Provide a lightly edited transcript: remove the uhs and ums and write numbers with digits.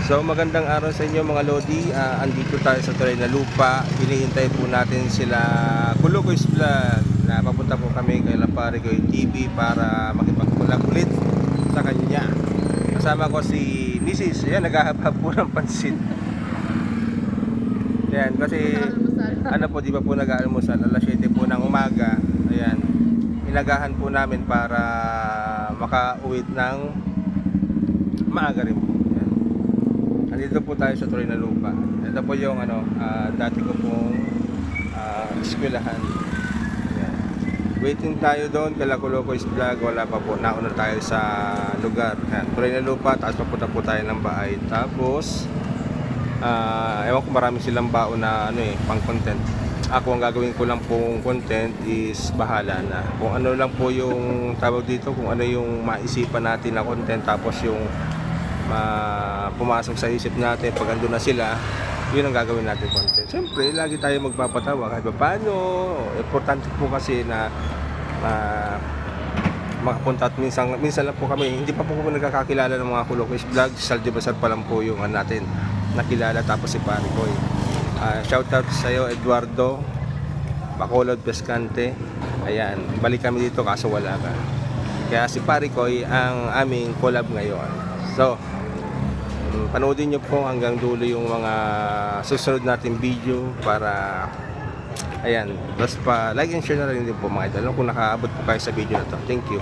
So magandang araw sa inyo mga Lodi. Andito tayo sa Tulay na Lupa. Hinihintay po natin sila Kulukoy's Vlog na papunta po kami kay Laparigoy TV para makipag-collab ulit sa kanya. Kasama ko si Mrs. Ayan, naghahaba po ng pansit. Ayan, kasi ano po, di ba po nag-aalmusal? Alas 7 po ng umaga. Ayan, inagahan po namin para makauwi ng maaga rin po. Nandito po tayo sa Tulay na Lupa. Ito po yung dati ko pong eskwelahan. Ayan. Waiting tayo doon kay Kulukoy's Vlog. Wala pa po. Nauna tayo sa lugar. Ayan. Tulay na Lupa. Tapos papunta po tayo ng bahay. Tapos ewan ko, marami silang baon na pang content. Ako ang gagawin ko lang pong content is bahala na. Kung ano lang po yung tawag dito, kung ano yung maisipan natin na content, tapos yung pumasok sa isip natin pag andun na sila, yun ang gagawin natin content. Siyempre, lagi tayo magpapatawa kahit pa paano. Importante po kasi na makapunta at minsan lang po kami, hindi pa po kami nagkakakilala ng mga Kulukoy's Vlog. Saldibasar pa lang po yung natin nakilala, tapos si Paricoy. Shoutout sa iyo, Eduardo Bacolod Pescante. Ayan, balik kami dito kaso wala ka. Kaya si Paricoy ang aming collab ngayon. So, panoodin nyo po hanggang dulo yung mga susunod natin video para ayan, plus pa like and share na rin din po mga idol kung nakaabot po kayo sa video na to. Thank you.